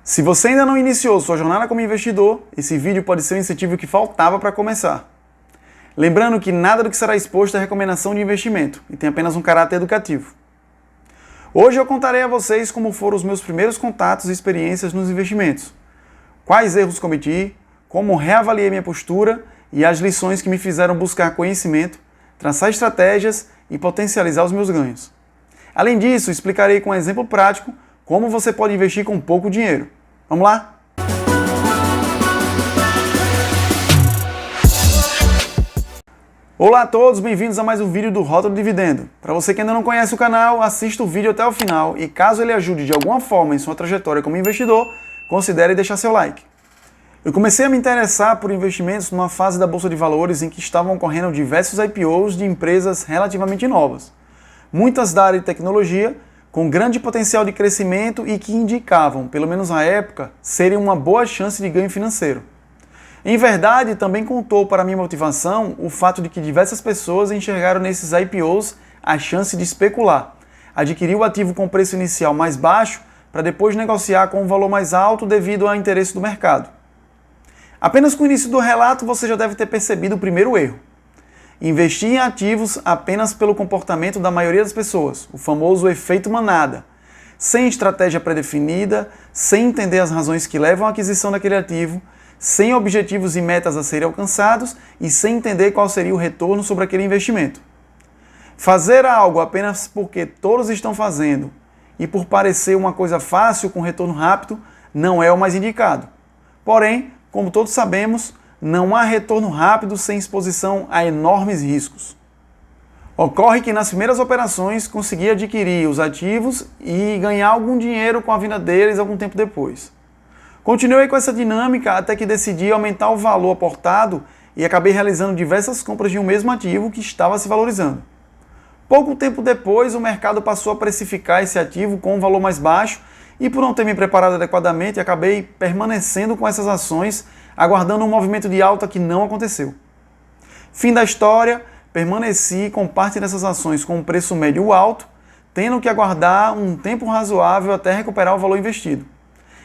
Se você ainda não iniciou sua jornada como investidor, esse vídeo pode ser o incentivo que faltava para começar. Lembrando que nada do que será exposto é recomendação de investimento e tem apenas um caráter educativo. Hoje eu contarei a vocês como foram os meus primeiros contatos e experiências nos investimentos, quais erros cometi, como reavaliei minha postura e as lições que me fizeram buscar conhecimento, traçar estratégias e potencializar os meus ganhos. Além disso, explicarei com um exemplo prático como você pode investir com pouco dinheiro. Vamos lá? Olá a todos, bem-vindos a mais um vídeo do Rota do Dividendo. Para você que ainda não conhece o canal, assista o vídeo até o final e caso ele ajude de alguma forma em sua trajetória como investidor, considere deixar seu like. Eu comecei a me interessar por investimentos numa fase da Bolsa de Valores em que estavam ocorrendo diversos IPOs de empresas relativamente novas, muitas da área de tecnologia, com grande potencial de crescimento e que indicavam, pelo menos na época, serem uma boa chance de ganho financeiro. Em verdade, também contou para minha motivação o fato de que diversas pessoas enxergaram nesses IPOs a chance de especular, adquirir o ativo com preço inicial mais baixo para depois negociar com um valor mais alto devido ao interesse do mercado. Apenas com o início do relato você já deve ter percebido o primeiro erro. Investir em ativos apenas pelo comportamento da maioria das pessoas, o famoso efeito manada, sem estratégia pré-definida, sem entender as razões que levam à aquisição daquele ativo, sem objetivos e metas a serem alcançados e sem entender qual seria o retorno sobre aquele investimento. Fazer algo apenas porque todos estão fazendo e por parecer uma coisa fácil com retorno rápido não é o mais indicado. Porém, como todos sabemos, não há retorno rápido sem exposição a enormes riscos. Ocorre que nas primeiras operações consegui adquirir os ativos e ganhar algum dinheiro com a vinda deles algum tempo depois. Continuei com essa dinâmica até que decidi aumentar o valor aportado e acabei realizando diversas compras de um mesmo ativo que estava se valorizando. Pouco tempo depois, o mercado passou a precificar esse ativo com um valor mais baixo e por não ter me preparado adequadamente, acabei permanecendo com essas ações, aguardando um movimento de alta que não aconteceu. Fim da história, permaneci com parte dessas ações com um preço médio alto, tendo que aguardar um tempo razoável até recuperar o valor investido.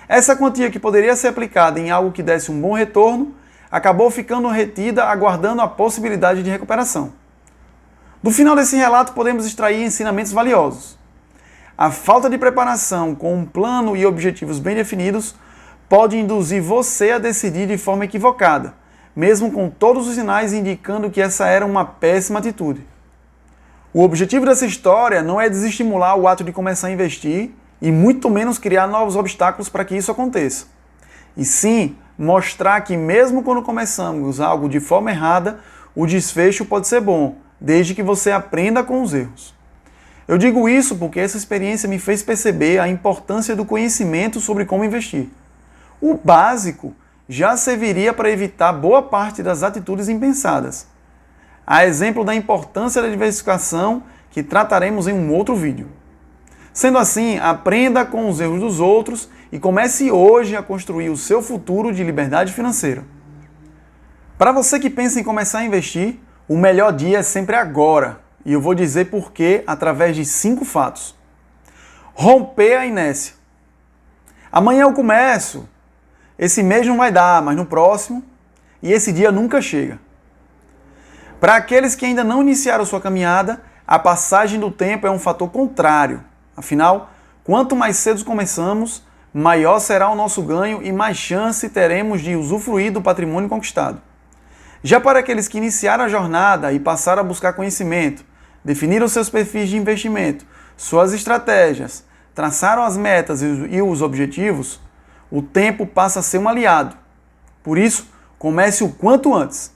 Essa quantia que poderia ser aplicada em algo que desse um bom retorno, acabou ficando retida aguardando a possibilidade de recuperação. Do final desse relato podemos extrair ensinamentos valiosos. A falta de preparação com um plano e objetivos bem definidos pode induzir você a decidir de forma equivocada, mesmo com todos os sinais indicando que essa era uma péssima atitude. O objetivo dessa história não é desestimular o ato de começar a investir e muito menos criar novos obstáculos para que isso aconteça. E sim, mostrar que mesmo quando começamos algo de forma errada, o desfecho pode ser bom, desde que você aprenda com os erros. Eu digo isso porque essa experiência me fez perceber a importância do conhecimento sobre como investir. O básico já serviria para evitar boa parte das atitudes impensadas. A exemplo da importância da diversificação que trataremos em um outro vídeo. Sendo assim, aprenda com os erros dos outros e comece hoje a construir o seu futuro de liberdade financeira. Para você que pensa em começar a investir, o melhor dia é sempre agora. E eu vou dizer por quê através de 5 fatos. Romper a inércia. Amanhã eu começo. Esse mês não vai dar, mas no próximo. E esse dia nunca chega. Para aqueles que ainda não iniciaram sua caminhada, a passagem do tempo é um fator contrário. Afinal, quanto mais cedo começamos, maior será o nosso ganho e mais chance teremos de usufruir do patrimônio conquistado. Já para aqueles que iniciaram a jornada e passaram a buscar conhecimento, definiram seus perfis de investimento, suas estratégias, traçaram as metas e os objetivos, o tempo passa a ser um aliado. Por isso, comece o quanto antes.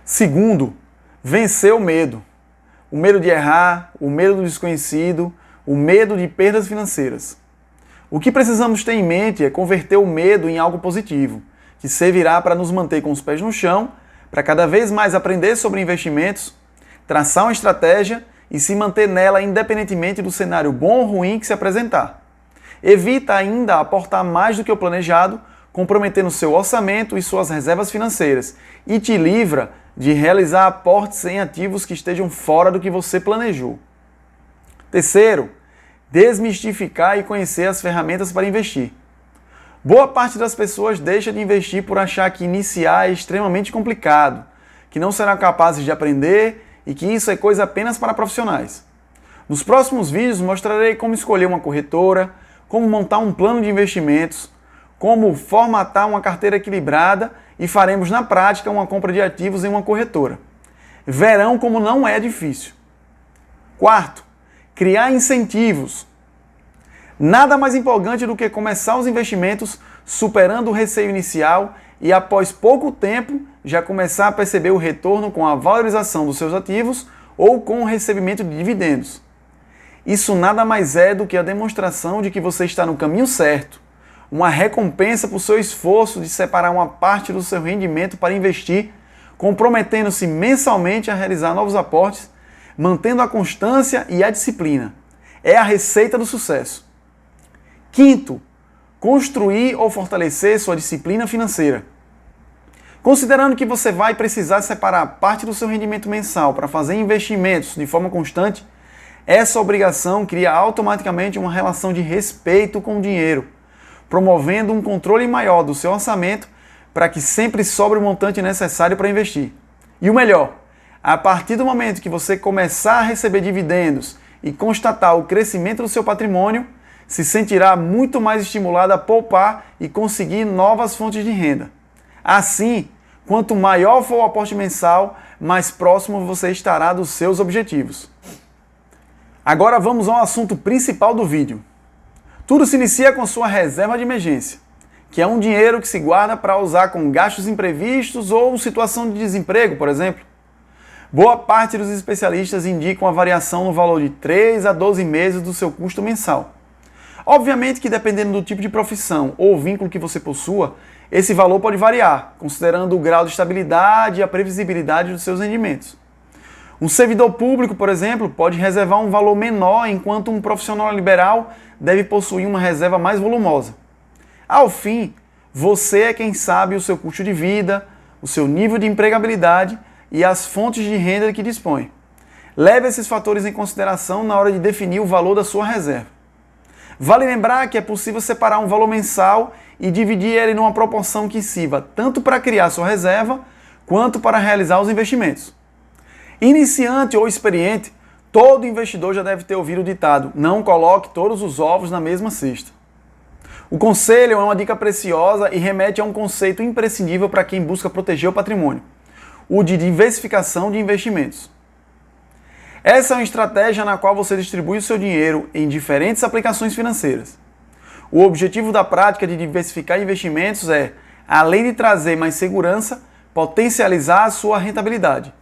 Segundo, vencer o medo. O medo de errar, o medo do desconhecido, o medo de perdas financeiras. O que precisamos ter em mente é converter o medo em algo positivo, que servirá para nos manter com os pés no chão, para cada vez mais aprender sobre investimentos, traçar uma estratégia e se manter nela independentemente do cenário bom ou ruim que se apresentar. Evita ainda aportar mais do que o planejado, comprometendo seu orçamento e suas reservas financeiras, e te livra de realizar aportes em ativos que estejam fora do que você planejou. Terceiro, desmistificar e conhecer as ferramentas para investir. Boa parte das pessoas deixa de investir por achar que iniciar é extremamente complicado, que não serão capazes de aprender e que isso é coisa apenas para profissionais. Nos próximos vídeos mostrarei como escolher uma corretora, como montar um plano de investimentos, como formatar uma carteira equilibrada e faremos na prática uma compra de ativos em uma corretora. Verão como não é difícil. Quarto, criar incentivos. Nada mais empolgante do que começar os investimentos superando o receio inicial e após pouco tempo já começar a perceber o retorno com a valorização dos seus ativos ou com o recebimento de dividendos. Isso nada mais é do que a demonstração de que você está no caminho certo, uma recompensa por seu esforço de separar uma parte do seu rendimento para investir, comprometendo-se mensalmente a realizar novos aportes, mantendo a constância e a disciplina. É a receita do sucesso. Quinto, construir ou fortalecer sua disciplina financeira. Considerando que você vai precisar separar parte do seu rendimento mensal para fazer investimentos de forma constante, essa obrigação cria automaticamente uma relação de respeito com o dinheiro, promovendo um controle maior do seu orçamento para que sempre sobre o montante necessário para investir. E o melhor, a partir do momento que você começar a receber dividendos e constatar o crescimento do seu patrimônio, se sentirá muito mais estimulado a poupar e conseguir novas fontes de renda. Assim, quanto maior for o aporte mensal, mais próximo você estará dos seus objetivos. Agora vamos ao assunto principal do vídeo. Tudo se inicia com sua reserva de emergência, que é um dinheiro que se guarda para usar com gastos imprevistos ou situação de desemprego, por exemplo. Boa parte dos especialistas indicam a variação no valor de 3 a 12 meses do seu custo mensal. Obviamente que dependendo do tipo de profissão ou vínculo que você possua, esse valor pode variar, considerando o grau de estabilidade e a previsibilidade dos seus rendimentos. Um servidor público, por exemplo, pode reservar um valor menor, enquanto um profissional liberal deve possuir uma reserva mais volumosa. Ao fim, você é quem sabe o seu custo de vida, o seu nível de empregabilidade e as fontes de renda que dispõe. Leve esses fatores em consideração na hora de definir o valor da sua reserva. Vale lembrar que é possível separar um valor mensal e dividir ele numa proporção que sirva tanto para criar sua reserva, quanto para realizar os investimentos. Iniciante ou experiente, todo investidor já deve ter ouvido o ditado: não coloque todos os ovos na mesma cesta. O conselho é uma dica preciosa e remete a um conceito imprescindível para quem busca proteger o patrimônio: o de diversificação de investimentos. Essa é uma estratégia na qual você distribui o seu dinheiro em diferentes aplicações financeiras. O objetivo da prática de diversificar investimentos é, além de trazer mais segurança, potencializar a sua rentabilidade.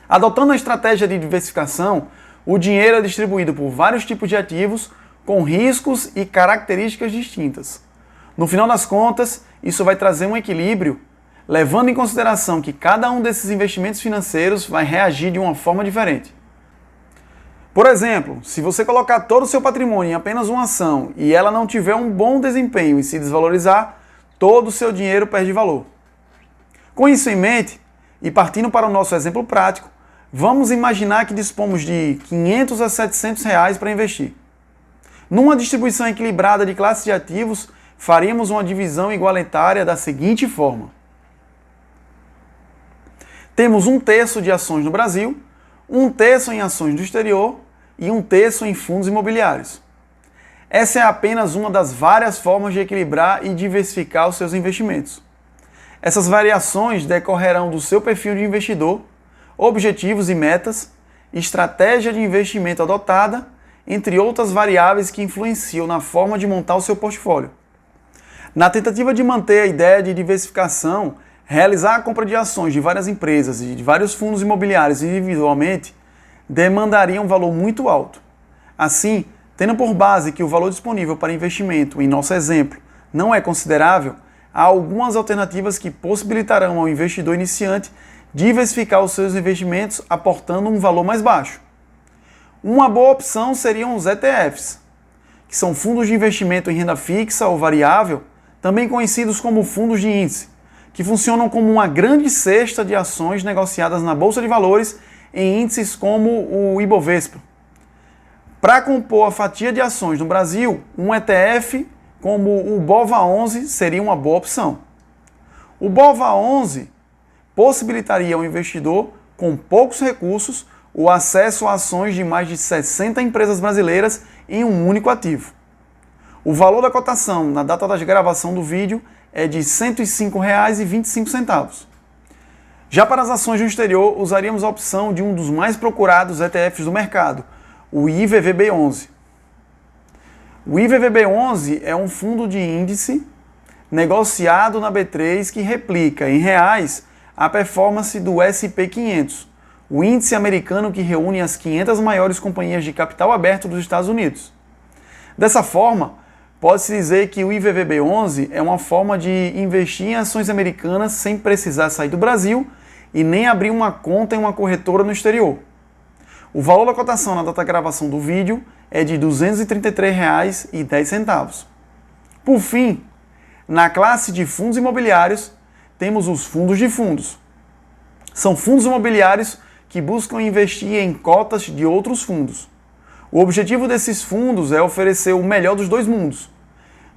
Adotando a estratégia de diversificação, o dinheiro é distribuído por vários tipos de ativos com riscos e características distintas. No final das contas, isso vai trazer um equilíbrio, levando em consideração que cada um desses investimentos financeiros vai reagir de uma forma diferente. Por exemplo, se você colocar todo o seu patrimônio em apenas uma ação e ela não tiver um bom desempenho e se desvalorizar, todo o seu dinheiro perde valor. Com isso em mente, e partindo para o nosso exemplo prático, vamos imaginar que dispomos de R$500 a R$700 para investir. Numa distribuição equilibrada de classes de ativos, faríamos uma divisão igualitária da seguinte forma: temos 1/3 de ações no Brasil, 1/3 em ações do exterior e 1/3 em fundos imobiliários. Essa é apenas uma das várias formas de equilibrar e diversificar os seus investimentos. Essas variações decorrerão do seu perfil de investidor, objetivos e metas, estratégia de investimento adotada, entre outras variáveis que influenciam na forma de montar o seu portfólio. Na tentativa de manter a ideia de diversificação, realizar a compra de ações de várias empresas e de vários fundos imobiliários individualmente demandaria um valor muito alto. Assim, tendo por base que o valor disponível para investimento, em nosso exemplo, não é considerável, há algumas alternativas que possibilitarão ao investidor iniciante diversificar os seus investimentos aportando um valor mais baixo. Uma boa opção seriam os ETFs, que são fundos de investimento em renda fixa ou variável, também conhecidos como fundos de índice, que funcionam como uma grande cesta de ações negociadas na Bolsa de Valores em índices como o Ibovespa. Para compor a fatia de ações no Brasil, um ETF como o BOVA11 seria uma boa opção. O BOVA11 possibilitaria ao investidor, com poucos recursos, o acesso a ações de mais de 60 empresas brasileiras em um único ativo. O valor da cotação na data da gravação do vídeo é de R$ 105,25. Já para as ações do exterior, usaríamos a opção de um dos mais procurados ETFs do mercado, o IVVB11. O IVVB11 é um fundo de índice negociado na B3 que replica em reais a performance do S&P 500, o índice americano que reúne as 500 maiores companhias de capital aberto dos Estados Unidos. Dessa forma, pode-se dizer que o IVVB11 é uma forma de investir em ações americanas sem precisar sair do Brasil e nem abrir uma conta em uma corretora no exterior. O valor da cotação na data da gravação do vídeo é de R$ 233,10. Por fim, na classe de fundos imobiliários, temos os fundos de fundos. São fundos imobiliários que buscam investir em cotas de outros fundos. O objetivo desses fundos é oferecer o melhor dos dois mundos,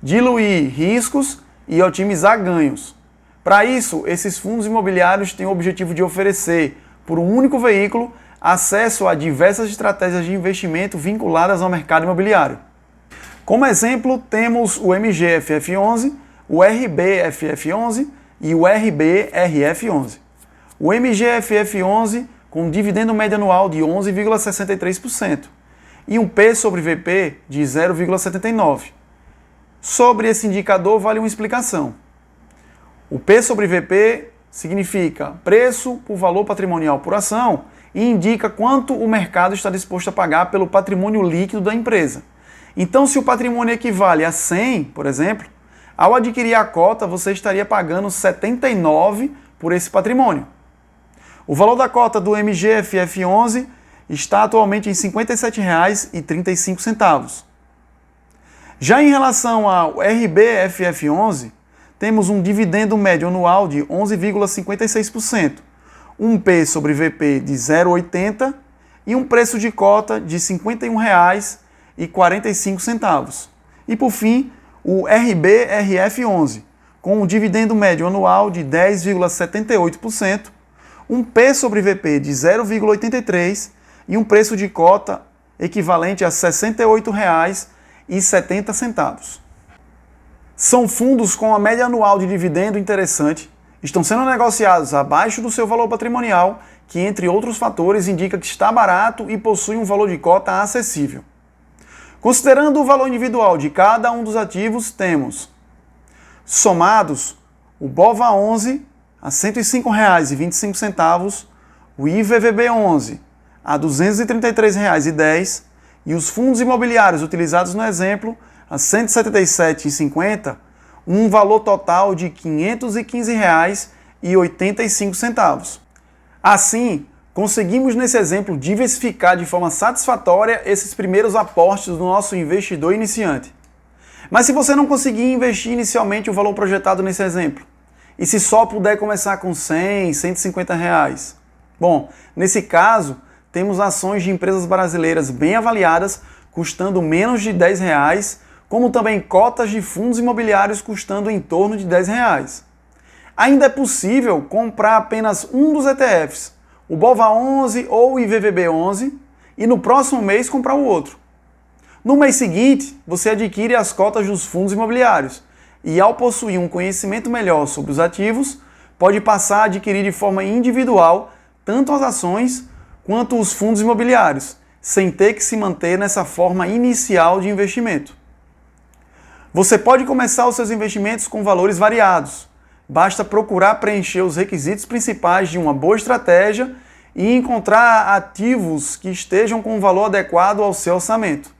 diluir riscos e otimizar ganhos. Para isso, esses fundos imobiliários têm o objetivo de oferecer, por um único veículo, acesso a diversas estratégias de investimento vinculadas ao mercado imobiliário. Como exemplo, temos o MGFF11, o RBFF11 e o RBRF11. O MGFF11 com dividendo médio anual de 11,63% e um P sobre VP de 0,79. Sobre esse indicador vale uma explicação. O P sobre VP significa preço por valor patrimonial por ação e indica quanto o mercado está disposto a pagar pelo patrimônio líquido da empresa. Então, se o patrimônio equivale a 100, por exemplo, ao adquirir a cota, você estaria pagando 79 por esse patrimônio. O valor da cota do MGFF11 está atualmente em R$ 57,35. Já em relação ao RBFF11, temos um dividendo médio anual de 11,56%, um P sobre VP de 0,80 e um preço de cota de R$ 51,45. E por fim, o RBRF11, com um dividendo médio anual de 10,78%, um P sobre VP de 0,83 e um preço de cota equivalente a R$ 68,70. São fundos com a média anual de dividendo interessante, estão sendo negociados abaixo do seu valor patrimonial, que, entre outros fatores, indica que está barato e possui um valor de cota acessível. Considerando o valor individual de cada um dos ativos, temos somados o BOVA11 a R$ 105,25, o IVVB11 a R$ 233,10 e os fundos imobiliários utilizados no exemplo a R$ 177,50, um valor total de R$ 515,85. Assim, conseguimos nesse exemplo diversificar de forma satisfatória esses primeiros aportes do nosso investidor iniciante. Mas se você não conseguir investir inicialmente o valor projetado nesse exemplo, e se só puder começar com 100, 150 reais? Bom, nesse caso, temos ações de empresas brasileiras bem avaliadas, custando menos de 10 reais, como também cotas de fundos imobiliários custando em torno de 10 reais. Ainda é possível comprar apenas um dos ETFs, o BOVA11 ou o IVVB11, e no próximo mês comprar o outro. No mês seguinte, você adquire as cotas dos fundos imobiliários e, ao possuir um conhecimento melhor sobre os ativos, pode passar a adquirir de forma individual tanto as ações quanto os fundos imobiliários, sem ter que se manter nessa forma inicial de investimento. Você pode começar os seus investimentos com valores variados. Basta procurar preencher os requisitos principais de uma boa estratégia e encontrar ativos que estejam com um valor adequado ao seu orçamento.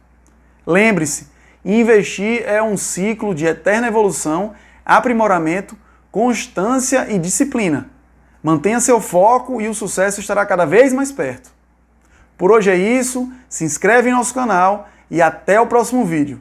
Lembre-se, investir é um ciclo de eterna evolução, aprimoramento, constância e disciplina. Mantenha seu foco e o sucesso estará cada vez mais perto. Por hoje é isso, se inscreve em nosso canal e até o próximo vídeo.